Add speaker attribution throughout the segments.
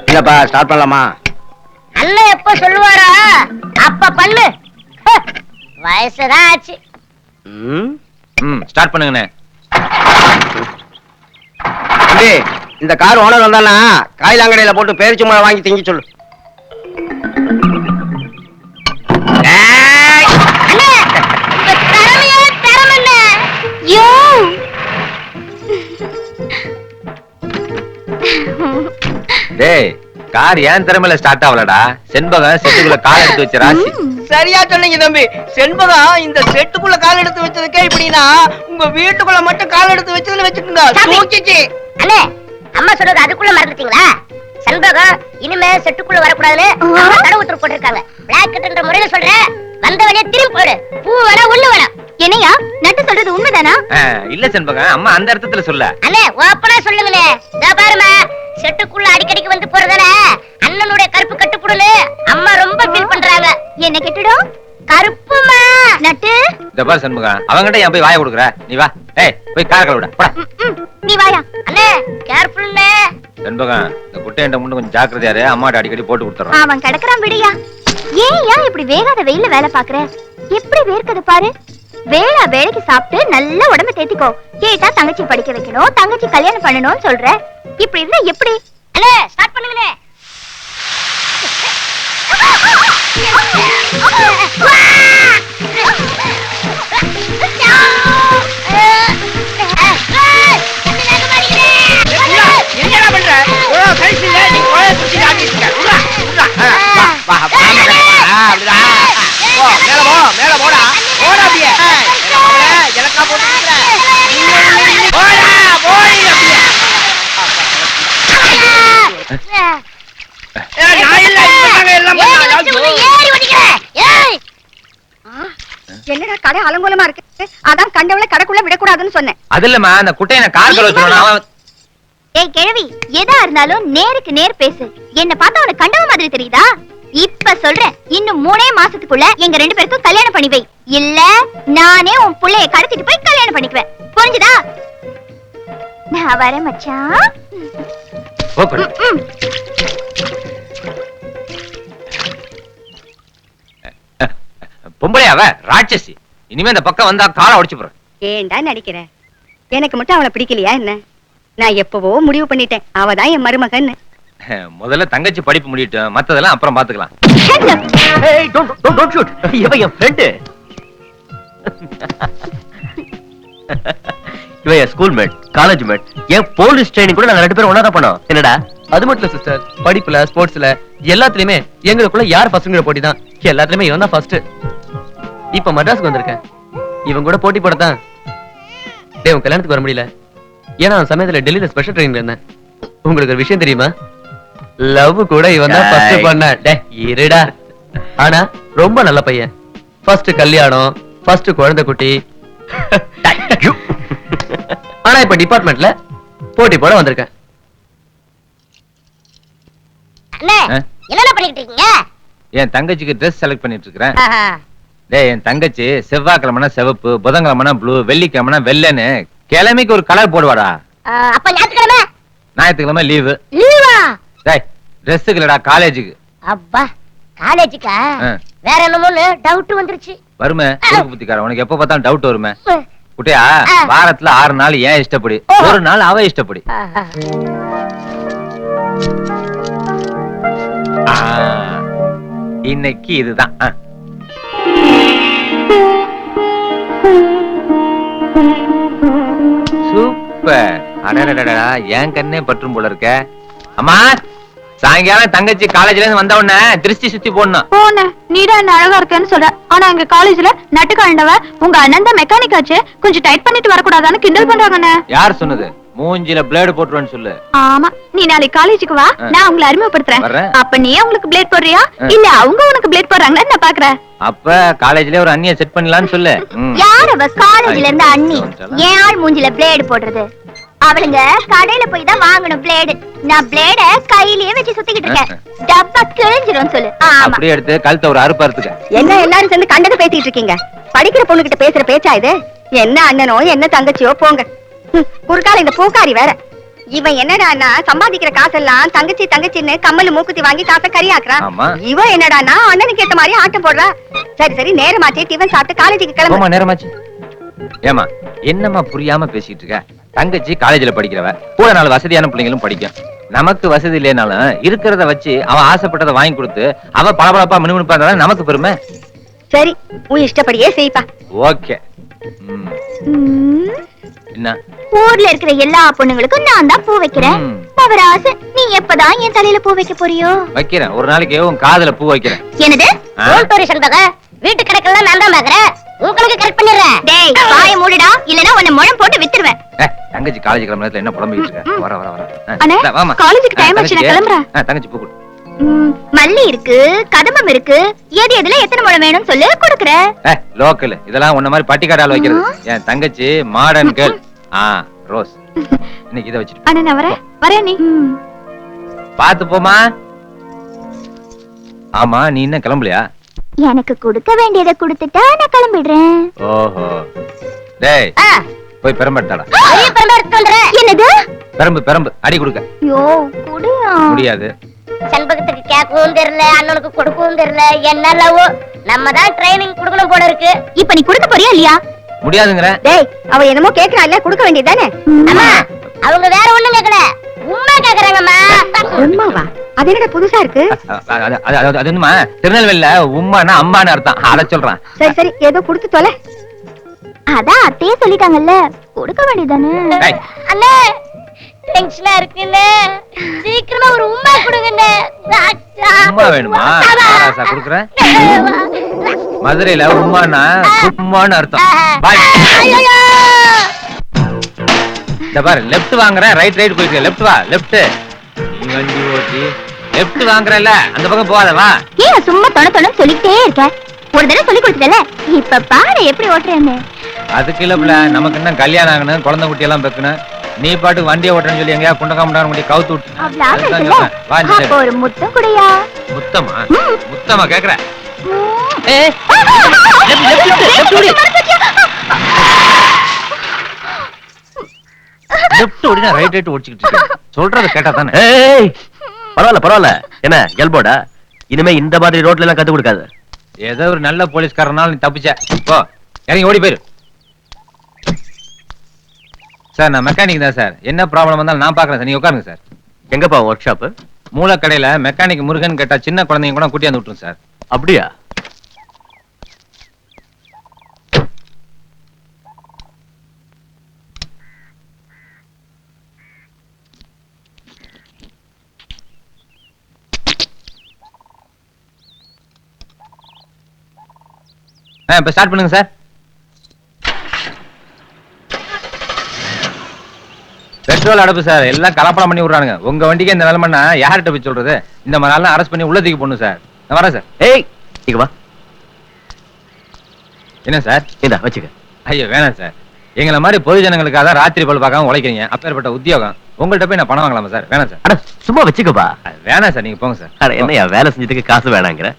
Speaker 1: இல்லப்பா ஸ்டார்ட் பண்ணலாமா?
Speaker 2: அண்ணன் எப்ப சொல்லுவாரா அப்ப பண்ணு. வயசுதான் ஆச்சு.
Speaker 3: ஸ்டார்ட் பண்ணுங்கண்ணே.
Speaker 1: இந்த கார் ஓனர் வந்தானா காயிலாங்கடையில போட்டு பேரிச்சு மழை வாங்கி திங்கி சொல்லு.
Speaker 3: டேய் கார் ஏன் திறமையில ஸ்டார்ட் ஆகலடா. செண்பகம் செட்டுக்குள்ள கால் எடுத்து வச்ச ராசி.
Speaker 4: சரியா சொன்னீங்க தம்பி. செண்பகம் இந்த செட்டுக்குள்ள கால் எடுத்து வச்சதுக்கே இப்படின்னா உங்க வீட்டுக்குள்ள மட்டும் கால் எடுத்து வச்சதுன்னு வச்சுக்கோங்க. தூக்கிச்சு.
Speaker 2: அண்ணே அம்மா சொல்றது அதுக்குள்ள மறந்துட்டீங்களா? செண்பகம் இனிமே செட்டுக்குள்ள வரக்கூடாதுன்னு தடவு உத்தரவு போட்டிருக்காங்க. பிளாக்கெட்ன்ற முறையில சொல்றேன். வந்தவனே திரும்பி போடு. பூ வேணா ஒண்ணு வேணா. என்னையா நட்டு சொல்றது உண்மைதானா?
Speaker 3: இல்ல செண்பகம் அம்மா அந்த அர்த்தத்துல சொல்ல.
Speaker 2: அண்ணே ஓப்பனா சொல்லுங்கண்ணே. இதோ பாருமா செட்டுக்குள்ள அடிக்கடிக்கு வந்து போறதால அண்ணனுடைய கருப்பு கட்டுப்புடுன்னு அம்மா ரொம்ப ஃபீல் பண்றாங்க. என்ன கெட்டுடும்? கருப்புமா நட்டு.
Speaker 3: இந்த பாரு செண்பகம் அவங்கிட்ட ஏன் போய் வாய கொடுக்குற? நீ வா. ஏய் போய் கார் கழுவுடா போடா.
Speaker 2: நீ வாயா. அண்ணே கேர்ஃபுல்னே.
Speaker 3: செண்பகம் இந்த குட்டையண்ட முன்ன கொஞ்சம் ஜாக்கிரதையா இரு. அம்மாட்ட அடிக்கடி போட்டு கொடுத்துறோம்.
Speaker 2: அவன் கிடக்குறான் விடியா. ஏன் இப்படி வேகாத வெயில்ல வேலை பாக்குற? எப்படி வேர்க்குது பாரு. வேளா வேலைக்கு சாப்பிட்டு நல்ல உடம்பு தேத்திக்கோ. கேட்டா தங்கச்சி படிக்க வைக்கணும், தங்கச்சி கல்யாணம் பண்ணணும்னு சொல்ற. இப்படி இருந்தா எப்படி? அண்ணே ஸ்டார்ட் பண்ணுங்கண்ணே.
Speaker 4: என்னடா பண்ற? கைசில நீ கோய குச்சி காட்டிட்டு இருக்க. மேல போடா. போடா அப்படியே. எனக்கா போட்டுற. போடா போய் அப்படியே. நான் இல்ல இவங்க எல்லாம்
Speaker 2: என்னடா கடை அலங்கோலமா இருக்கு. அதான் கண்டவளை கடைக்குள்ள விடக்கூடாதுன்னு சொன்னேன்.
Speaker 3: அது இல்லம்மா அந்த குட்டையனை கார் கழுவ சொன்னா.
Speaker 2: ஏய் கிழவி எதா இருந்தாலும் நேருக்கு நேர் பேசு. என்ன பார்த்தா உனக்கு கண்டவ மாதிரி தெரியுதா? இப்ப சொல்றேன் இன்னும் 3 மாசத்துக்குள்ள எங்க 2 பேருக்கும் கல்யாணம் பண்ணி வை. இல்ல நானே உன் புள்ளைய கடத்திட்டு போய் கல்யாணம் பண்ணிக்குவேன். புரிஞ்சுதா? நான் வரேன் மச்சான்.
Speaker 3: பொம்பளை அவ ராட்சசி. இனிமே இந்த பக்கம் வந்தா காலை உடைச்சு போறேன்.
Speaker 5: ஏண்டா நடிக்கிற? எனக்கு மட்டும் அவளை பிடிக்கலையா என்ன? நான் எப்பவோ முடிவு பண்ணிட்டேன். அவதான் என் மருமகன்னு.
Speaker 3: முதல்ல தங்கச்சி படிப்பு முடியட்டும், மத்ததெல்லாம் அப்புறம் பாத்துக்கலாம்.
Speaker 1: இவன் என் ஃப்ரெண்டு. இவன் என் ஸ்கூல் மேட், காலேஜ் மேட். என் போலீஸ் ட்ரைனிங் கூட நாங்க 2 பேரும் ஒண்ணா தான் பண்ணோம். என்னடா? அது மட்டும் இல்ல சிஸ்டர், படிப்புல ஸ்போர்ட்ஸ்ல எல்லாத்துலயுமே எங்களுக்குள்ள யார் ஃபர்ஸ்ட்ங்கிற போட்டி தான். எல்லாத்துலயுமே இவன் தான் ஃபர்ஸ்ட். இப்ப மദ്രാஸ்க்கு வந்திருக்கேன். இவன் கூட போட்டி போடத்தான். டேய் உன் கல்யாணத்துக்கு வர முடியல. ஏன்னா அந்த சமயத்துல டெல்லியில ஸ்பெஷல் ட்ரெயினிங்ல இருந்தேன். உங்களுக்கு ஒரு விஷயம் தெரியுமா? லவ் கூட இவன் தான் ஃபர்ஸ்ட் பண்ண. டேய் இருடா. ஆனா ரொம்ப நல்ல பையன். ஃபர்ஸ்ட் கல்யாணம், ஃபர்ஸ்ட் குழந்தை குட்டி. ஆனா இப்ப டிபார்ட்மெண்ட்ல போட்டி போட வந்திருக்கேன்.
Speaker 2: அண்ணே என்னடா பண்ணிட்டு இருக்கீங்க?
Speaker 3: என் தங்கச்சிக்கு Dress செலக்ட் பண்ணிட்டு இருக்கேன். டேய் என் தங்கச்சி செவ்வாய்க்கிழமைனா சிவப்பு, புதன்கிழமைனா ப்ளூ, வெள்ளிக்கிழமைனா வெள்ளைன்னு கிழமைக்கு ஒரு கலர் போடுவாடா.
Speaker 2: அப்ப
Speaker 3: ஞாயிற்றுக்கிழமை லீவு.
Speaker 2: லீவா?
Speaker 3: டேய் Dressக்கு இல்லடா காலேஜுக்கு.
Speaker 2: அப்பா காலேஜுக்கா? வேற என்னமோன்னு டவுட் வந்துருச்சு.
Speaker 3: வருமே புத்திக்கார உனக்கு எப்ப பார்த்தாலும் டவுட் வருமே. குட்டியா வாரத்துல 6 நாள் ஏன் இஷ்டப்படி, ஒரு நாள் அவ இஷ்டப்படி. இன்னைக்கு இதுதான். சூப்பர். அடடடடா என் கண்ணே பற்றும் போல இருக்க. அம்மா சாயங்காலம் தங்கச்சி காலேஜ்ல இருந்து வந்த உடனே திருஷ்டி சுத்தி போடணும்.
Speaker 2: போன நீடா என்ன அழகா இருக்கேன்னு சொல்ற. ஆனா எங்க காலேஜ்ல நட்டு கண்டவ உங்க அண்ணன் தான் மெக்கானிக் ஆச்சு, கொஞ்சம் டைட் பண்ணிட்டு வரக்கூடாதான்னு கிண்டல் பண்றாங்கண்ணே.
Speaker 3: யார் சொன்னது? மூஞ்சில பிளேடு போட்டுருவேன்னு சொல்லு.
Speaker 2: ஆமா நீ நாளைக்கு காலேஜுக்கு வா, நான் உங்களை அறிமுகப்படுத்துறேன். அப்ப நீ அவங்களுக்கு பிளேட் போடுறியா இல்ல அவங்க உனக்கு பிளேட் போடுறாங்களா நான் பாக்குறேன்.
Speaker 3: அப்ப காலேஜ்ல ஒரு அண்ணிய செட் பண்ணலாம்னு சொல்லு.
Speaker 2: யார் அவ காலேஜ்ல இருந்து அண்ணி? ஏன் ஆள் மூஞ்சில பிளேடு போடுறது? அவளுங்க கடையில போய் தான் வாங்கணும் பிளேடு. நான் பிளேட கையிலேயே வச்சு சுத்திக்கிட்டு இருக்கேன். டப்பா கிழிஞ்சிரும் சொல்லு.
Speaker 3: அப்படியே எடுத்து கழுத்தை ஒரு அறுப்பு அறுத்துக்க.
Speaker 5: என்ன எல்லாரும் சேர்ந்து கண்டதை பேசிட்டு இருக்கீங்க? படிக்கிற பொண்ணு கிட்ட பேசுற பேச்சா இது? என்ன அண்ணனோ என்ன தங்கச்சியோ போங்க. குறுக்கால இந்த பூக்காரி வேற. இவன் என்னடான்னா சம்பாதிக்கிற காசெல்லாம் தங்கச்சி தங்கச்சின்னு கம்மல் மூக்குத்தி வாங்கி தாத்த கறியாக்குறான்.
Speaker 3: ஆமா.
Speaker 5: இவன் என்னடான்னா அண்ணனுக்கு ஏத்த மாதிரி ஆட்டம் போடுறா. சரி சரி நேரமாச்சு டிஃபன் சாப்பிட்டு காலேஜுக்கு கிளம்பு.
Speaker 3: ஆமா நேரமாச்சு. ஏமா என்னம்மா புரியாம பேசிட்டு இருக்க? தங்கச்சி காலேஜ்ல படிக்கிறவ, கூட 4 வசதியான பிள்ளைங்களும் படிக்கும். நமக்கு வசதி இல்லைனாலும் இருக்கிறத வச்சு அவன் ஆசைப்பட்டதை வாங்கி கொடுத்து அவ பளபளப்பா மினுமினுப்பா இருந்தா நமக்கு பெருமை.
Speaker 5: சரி உன் இஷ்டப்படியே செய்ப்பா.
Speaker 3: ஓகே. என்ன
Speaker 2: ஊர்ல இருக்கிற எல்லா பொண்ணுங்களுக்கும் நான் தான் பூ வைக்கிறேன்.
Speaker 3: ம்.
Speaker 2: பவராசு, நீ எப்பதான் என் தலையில பூ வைக்க போறியோ?
Speaker 3: வைக்கிறேன், ஒரு நாளைக்கு உன் காதுல பூ வைக்கிறேன்.
Speaker 2: என்னது?
Speaker 5: வீட்டு கணக்கெல்லாம் நான் தான் பாக்குறேன். உங்களுக்கு கரெக்ட் பண்ணிடுறேன்.
Speaker 2: டேய் வாயை மூடுடா, இல்லனா உன்னை முழம் போட்டு வித்துருவேன்.
Speaker 3: தங்கச்சி காலேஜ் கிளம்புற நேரத்துல என்ன புலம்பிட்டு இருக்க? வர வர வர.
Speaker 2: அண்ணே,
Speaker 3: இந்தா, வாம்மா.
Speaker 2: காலேஜுக்கு டைம் ஆச்சு, நான் கிளம்புறேன்.
Speaker 3: தங்கச்சி பூ கொடு.
Speaker 2: மல்லி இருக்கு, கதம்பம் இருக்கு, எதுல எத்தனை முழம் வேணும்னு சொல்லு கொடுக்குறேன்.
Speaker 3: லோக்கல் இதெல்லாம் உன்ன மாதிரி பட்டிக்காடால வைக்கிறது. என் தங்கச்சி மாடர்ன் கேர்ள். ரோஸ். இன்னைக்கு இதை வச்சிட்டு
Speaker 2: அண்ணே நான் வரேன் நீ.
Speaker 3: பாத்து போமா. ஆமா நீ என்ன கிளம்பலையா?
Speaker 2: எனக்கு கொடுக்க வேண்டியதை கொடுத்துட்டா நான் கிளம்பிடுறேன்.
Speaker 3: ஓஹோ. டேய் போய் பெரம்பெடுத்தாடா.
Speaker 2: என்னது?
Speaker 3: பெரம்பு அடி கொடுக்க.
Speaker 2: யோ குடியா.
Speaker 3: முடியாது.
Speaker 5: செண்பகத்துக்கு கேட்கவும் தெரியல, அண்ணனுக்கு கொடுக்கவும் தெரியல. என்ன லவ்? நம்ம தான் ட்ரைனிங் கொடுக்கணும் போல இருக்கு.
Speaker 2: இப்ப நீ கொடுக்க போறியா இல்லையா?
Speaker 3: முடியாதுங்கற.
Speaker 5: டேய் அவ என்னமோ கேக்குறா இல்ல, கொடுக்க வேண்டியதானே?
Speaker 2: அம்மா
Speaker 5: அவங்க வேற ஒண்ணும் கேக்கல, உம்மா கேக்குறாங்கம்மா. உம்மாவா? அது என்னடா புதுசா இருக்கு?
Speaker 3: அது என்னமா திருநெல்வேலியில உம்மானா அம்மான்னு அர்த்தம். அத சொல்றேன்.
Speaker 5: சரி சரி ஏதோ கொடுத்து தொலை.
Speaker 2: அதான் அத்தையே சொல்லிட்டாங்கல்ல, கொடுக்க வேண்டியதானே.
Speaker 3: டேய்
Speaker 5: அண்ணே டென்ஷனா இருக்குண்ணே, சீக்கிரமா ஒரு உம்மா கொடுங்கண்ணே.
Speaker 3: உம்மா வேணுமா? ஆராசா குடுக்குறேன். மதுரையில உம்மானா சும்மான்னு அர்த்தம். பாய். இந்த பாரு லெஃப்ட் வாங்குறேன், ரைட் போயிட்டு லெஃப்ட் வா. லெஃப்ட் நீ வண்டி ஓட்டி லெஃப்ட் வாங்குறல, அந்த பக்கம் போகாத வா.
Speaker 2: ஏன் சும்மா தொண சொல்லிட்டே இருக்க? ஒரு தடவை சொல்லி கொடுத்தல, இப்ப பாரு எப்படி ஓட்டுறேன்னு.
Speaker 3: அதுக்கு இல்ல நமக்கு என்ன கல்யாணம் ஆகணும், குழந்தை குட்டி எல்லாம் பெக்கணும். நீ பாட்டு வண்டியை ஓட்டுறேன்னு சொல்லி எங்கயா குண்டகாம முடி கவுத்து விட்டு.
Speaker 2: அவ்வளவு ஆசைல, அப்ப ஒரு முத்தம் குடையா?
Speaker 3: முத்தமா? முத்தமா கேக்குற? லெஃப்ட் ஓடினா ரைட் ஓடிச்சிட்டு இருக்க. சொல்றத கேட்டா தானே.
Speaker 1: பரவாயில்ல. என்ன எல்போடா? இனிமே இந்த மாதிரி ரோட்ல எல்லாம் கத்து கொடுக்காது.
Speaker 3: ஏதோ ஒரு நல்ல போலீஸ்காரனால நீ தப்பிச்ச. போ இறங்கி ஓடி போயிரு. சார் நான் மெக்கானிக் தான் சார். என்ன ப்ராப்ளம் வந்தாலும் நான் பாக்குறேன் சார். நீங்க உட்காருங்க சார்.
Speaker 1: எங்கப்பா ஒர்க் ஷாப்?
Speaker 3: மூலக்கடையில மெக்கானிக் முருகன் கேட்டா சின்ன குழந்தைங்க கூட கூட்டியாந்து விட்டுரும் சார்.
Speaker 1: அப்படியா?
Speaker 3: இப்ப ஸ்டார்ட் பண்ணுங்க சார். பெட்ரோல் அடப்பு சார். எல்லாம் கலப்படம் பண்ணி விடுறானுங்க. உங்க வண்டிக்கு இந்த நிலைமைன்னா யார்கிட்ட போய் சொல்றது? இந்த மாதிரி எல்லாம் அரெஸ்ட் பண்ணி உள்ள தூக்கி போடணும் சார். நான் வரேன் சார்.
Speaker 1: ஏய் இங்க வா.
Speaker 3: என்ன சார்?
Speaker 1: இந்தா வச்சுக்க.
Speaker 3: ஐயோ வேணாம் சார். எங்களை மாதிரி பொது ஜனங்களுக்காக ராத்திரி பல் பார்க்காம உழைக்கிறீங்க. அப்பேற்பட்ட உத்தியோகம் உங்கள்கிட்ட போய் நான் பணம் வாங்கலாமா சார்? வேணாம் சார்.
Speaker 1: அட சும்மா வச்சுக்கப்பா.
Speaker 3: வேணாம் சார், நீங்க போங்க சார்.
Speaker 1: அட என்னையா வேலை செஞ்சதுக்கு காசு வேணாங்கிற?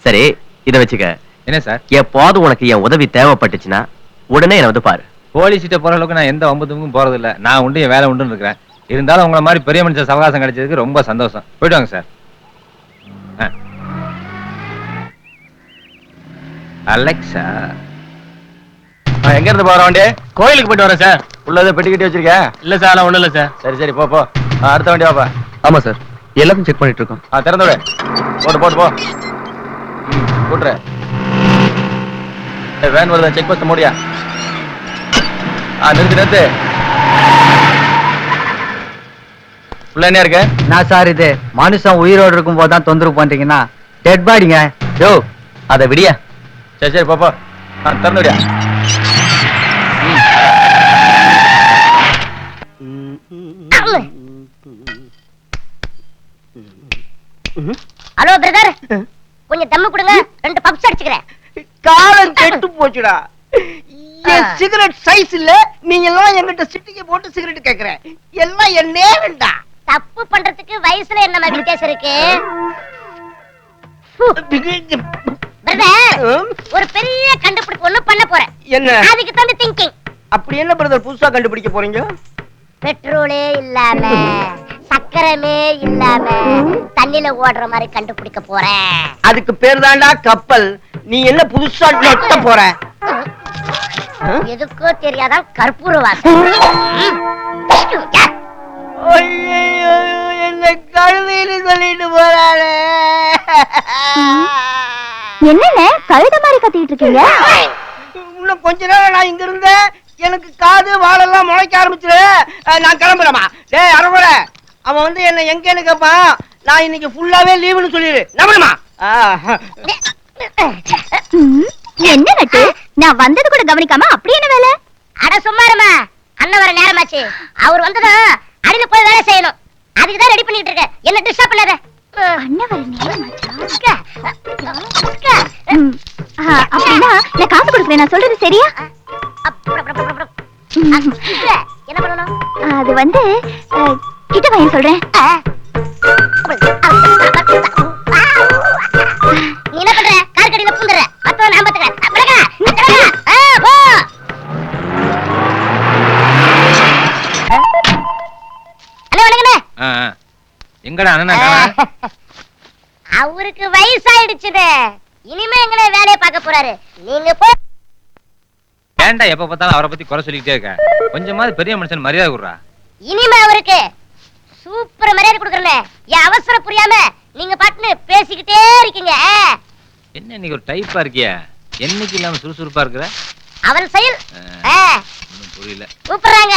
Speaker 1: சரி இத வச்சுக்க.
Speaker 3: என்ன சார்?
Speaker 1: எப்போது உனக்கு என் உதவி தேவைப்பட்டுச்சுன்னா உடனே என்ன வந்து பாரு.
Speaker 3: போலீஸ்கிட்ட போற அளவுக்கு நான் எந்த வம்பத்துக்கும் போறது இல்ல. நான் உண்டு என் வேலை உண்டுன்னு இருக்கிறேன். இருந்தாலும் உங்களை மாதிரி பெரிய மனுஷன் சவகாசம் கிடைச்சதுக்கு ரொம்ப சந்தோஷம். போயிட்டு வாங்க சார். அலெக்சா
Speaker 1: எங்க இருந்து போற வண்டி?
Speaker 6: கோயிலுக்கு போயிட்டு வரேன் சார்.
Speaker 1: உள்ளத பெட்டி கட்டி வச்சிருக்க?
Speaker 6: இல்ல சார், நான் ஒண்ணும் இல்ல சார்.
Speaker 1: சரி போ. அடுத்த வண்டி வாப்பா. ஆமா சார், எல்லாத்தையும் செக் பண்ணிட்டு இருக்கோம். திறந்து விடு. போட்டு போ. போட்டுற. வேன் வருதா? செக் போஸ்ட் முடியா? நிறுத்து. உள்ள என்ன இருக்கு?
Speaker 7: நான் சார் இது மனுஷன் உயிரோடு இருக்கும் போதுதான் தொந்தரவு பண்றீங்கன்னா டெட் பாடிங்க.
Speaker 1: யோ அத விடியா. சரி போ. திறந்து விடியா.
Speaker 5: ஹலோ பிரதர், கொஞ்சம் தம்மு கொடுங்க, 2 பப்ஸ் அடிச்சுக்கிறேன்.
Speaker 4: காலம் கெட்டு போச்சுடா. என் சிகரெட் சைஸ் இல்ல, நீங்க எல்லாம் என்கிட்ட சிட்டிக்கு போட்டு சிகரெட் கேக்குற. எல்லாம் என்னே வேண்டா.
Speaker 5: தப்பு பண்றதுக்கு வயசுல என்ன வித்தியாசம் இருக்கு? பிரதர், ஒரு பெரிய கண்டுபிடிப்பு ஒண்ணு பண்ண போறேன்.
Speaker 4: என்ன?
Speaker 5: அதுக்கு தான் திங்கிங்.
Speaker 4: அப்படி என்ன பிரதர் புதுசா கண்டுபிடிக்க போறீங்க?
Speaker 8: பெட்ரோலே இல்லாம சக்கரமே இல்லாம தண்ணில ஓடுற மாதிரி கண்டுபிடிக்க போறேன்.
Speaker 4: அதுக்கு பேர் தான்டா கப்பல். நீ என்ன புதுசா நொட்ட போற?
Speaker 8: எதுக்கோ தெரியாதான் கற்பூர வாசம்.
Speaker 4: ஐயையோ, என்ன கழுவின்னு சொல்லிட்டு போறாளே.
Speaker 2: என்னண்ணே கழுத மாதிரி கத்திட்டு இருக்கீங்க?
Speaker 4: இன்னும் கொஞ்ச நேரம் நான் இங்க இருந்தேன், எனக்கு காது வாழெல்லாம் முளைக்க ஆரம்பிச்சிரு. நான் கிளம்புறேமா. டேய் அரவர, அவன் வந்து என்ன எங்கன்னு கேட்பான். நான் இன்னைக்கு ஃபுல்லாவே லீவுன்னு சொல்லிடு. நம்பணுமா?
Speaker 2: என்ன நட்டு, நான் வந்தது கூட கவனிக்காம அப்படி என்ன வேலை?
Speaker 8: அட சும்மாருமா, அண்ணன் வர நேரமாச்சு. அவர் வந்ததும் அடியில போய் வேலை செய்யணும். அதுக்குதான் ரெடி பண்ணிட்டு இருக்கேன். என்ன டிஸ்டர்ப் பண்ணாத.
Speaker 2: அண்ணன் வர நேரமாச்சா? அப்படின்னா நான் காசு கொடுக்குறேன், நான் சொல்றது சரியா?
Speaker 8: என்ன பண்ணணும்?
Speaker 2: அது வந்து கிட்ட பையன் சொல்றேன்.
Speaker 8: நீ என்ன பண்ற? கார் கடியில பூந்துற. மத்தவன் நான் பாத்துக்கிறேன்.
Speaker 3: எங்கடா அண்ணா?
Speaker 8: அவருக்கு வயசாயிடுச்சுது. இனிமே எங்களை வேலையை பார்க்க போறாரு. நீங்க போ.
Speaker 3: ஏன்டா எப்ப பார்த்தாலும் அவரை பத்தி குறை சொல்லிக்கிட்டே இருக்க? கொஞ்சமாவது பெரிய மனுஷன் மரியாதை கொடுறா.
Speaker 8: இனிமே அவருக்கு சூப்பர் மரியாதை கொடுக்கறேன். என் அவசரம் புரியாம நீங்க பாட்டுன்னு பேசிக்கிட்டே இருக்கீங்க.
Speaker 3: என்ன இன்னைக்கு ஒரு டைப்பா இருக்கியா? என்னைக்கு இல்லாம சுறுசுறுப்பா இருக்கிற?
Speaker 8: அவன் செயல்
Speaker 3: புரியல.
Speaker 8: கூப்பிடுறாங்க.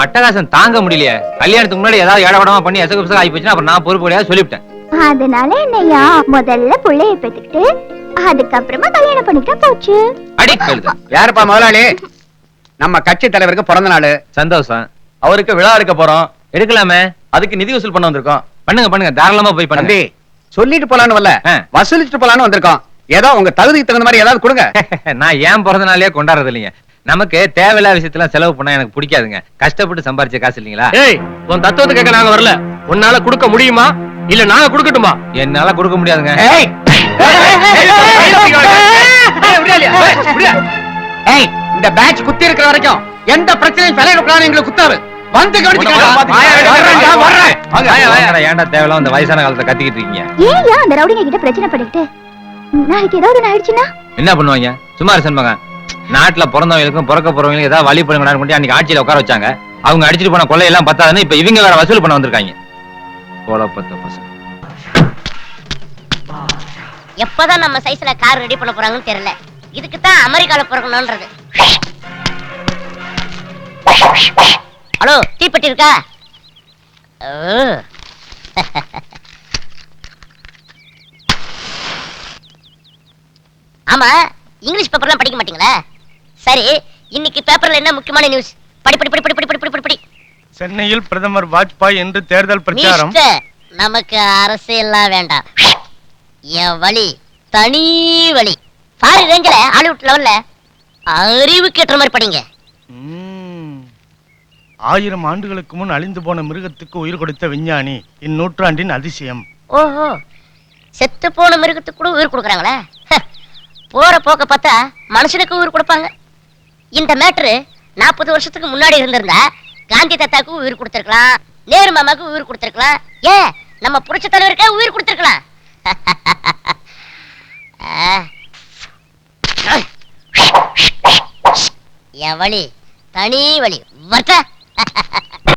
Speaker 3: அட்டகாசம் தாங்க முடியலையே. கல்யாணத்துக்கு முன்னாடி ஏதாவது ஏடவடமா பண்ணி எசகு ஆகி போச்சுன்னா அப்புறம் நான் பொறுப்பு கிடையாது சொல்லிவிட்டேன்.
Speaker 2: அதனால என்னையா முதல்ல புள்ளைய பெத்துக்கிட்டு அதுக்கப்புறமா கல்யாணம் பண்ணிட்டா போச்சு.
Speaker 3: அடி கழுத.
Speaker 7: யாருப்பா முதலாளி? நம்ம கட்சி தலைவருக்கு பிறந்த நாள்.
Speaker 3: சந்தோஷம்.
Speaker 1: அவருக்கு விழா எடுக்க போறோம்.
Speaker 3: எடுக்கலாமே.
Speaker 1: அதுக்கு நிதி வசூல் பண்ண வந்திருக்கோம்.
Speaker 3: பண்ணுங்க பண்ணுங்க, தாராளமா போய் பண்ணுங்க.
Speaker 7: தம்பி, சொல்லிட்டு போலான்னு வரல, வசூலிச்சுட்டு போலான்னு வந்திருக்கோம். ஏதோ உங்க தகுதிக்கு தகுந்த மாதிரி ஏதாவது கொடுங்க.
Speaker 3: நான் ஏன் பிறந்த நாளே கொண்டாடுறது இல்லைங்க. நமக்கு தேவையில்லாத விஷயத்துல செலவு பண்ணா எனக்கு பிடிக்காதுங்க. கஷ்டப்பட்டு சம்பாரிச்ச காசு இல்லீங்களா?
Speaker 6: ஏய், உன் தத்துவத்தை கேட்க நாங்க வரல. உன்னால கொடுக்க முடியுமா இல்ல நாங்க கொடுக்கட்டுமா?
Speaker 3: என்னால கொடுக்க முடியாதுங்க.
Speaker 7: இந்த பேட்ச் குத்தி இருக்கிற வரைக்கும் எந்த பிரச்சனையும் தலையிடப்படாது. எங்களுக்கு குத்தாது. வந்து
Speaker 3: ஏன்டா தேவையில்லாம இந்த வயசான காலத்துல கத்திக்கிட்டு இருக்கீங்க?
Speaker 2: ஏன்யா அந்த ரவுடிங்க கிட்ட பிரச்சனை பண்ணிட்டு நாளைக்கு ஏதாவது ஒண்ணு ஆயிடுச்சுன்னா
Speaker 3: என்ன பண்ணுவாங்க? சும்மா சண்பங்க. நாட்டுல பிறந்தவங்களுக்கும் பிறக்க போறவங்களுக்கும் ஏதாவது வழி பண்ணுங்க. அன்னைக்கு ஆட்சியில உட்கார வச்சாங்க. அவங்க அடிச்சுட்டு போன கொள்ளையெல்லாம் பத்தாதுன்னு இப்ப இவங்க வேற வசூல் பண்ண வந்திருக்காங்க. போலப்பட்ட பசங்க.
Speaker 8: எப்பதான் நம்ம சைஸ்ல கார் ரெடி பண்ண போறாங்கன்னு தெரியல. இதுக்கு தான் அமெரிக்கால பிறக்கணும்ன்றது. ஹலோ, தீப்பெட்டி இருக்கா? ஆமா, இங்கிலீஷ் பேப்பர்லாம் படிக்க மாட்டீங்களா? சரி, இன்னைக்கு பேப்பர்ல என்ன முக்கியமான நியூஸ்? படி படி படி படி படி படி படி படி.
Speaker 6: சென்னையில் பிரதமர் வாஜ்பாய் என்று தேர்தல் பிரச்சாரம்.
Speaker 8: நமக்கு அரசியல்லாம் வேண்டாம். என் வழி தனி வழி. ஃபாரின் ரேஞ்சில ஹாலிவுட் லெவல்ல அறிவுக்கு ஏற்ற மாதிரி படிங்க.
Speaker 6: 1000 ஆண்டுகளுக்கு முன் அழிந்து போன மிருகத்துக்கு உயிர் கொடுத்த விஞ்ஞானி இந்நூற்றாண்டின் அதிசயம்.
Speaker 8: ஓஹோ, செத்து போன மிருகத்துக்கு கூட உயிர் கொடுக்குறாங்களே. போற போக்க பார்த்தா மனுஷனுக்கு உயிர் கொடுப்பாங்க. இந்த மேட்ரு 40 வருஷத்துக்கு முன்னாடி இருந்திருந்தா காந்தி தாத்தாக்கு உயிர் கொடுத்திருக்கலாம், நேரு மாமாக்கு உயிர் கொடுத்திருக்கலாம், ஏன் நம்ம புரட்சி தலைவருக்கே உயிர் கொடுத்திருக்கலாம். என் வழி தனி வழி. வர்த்த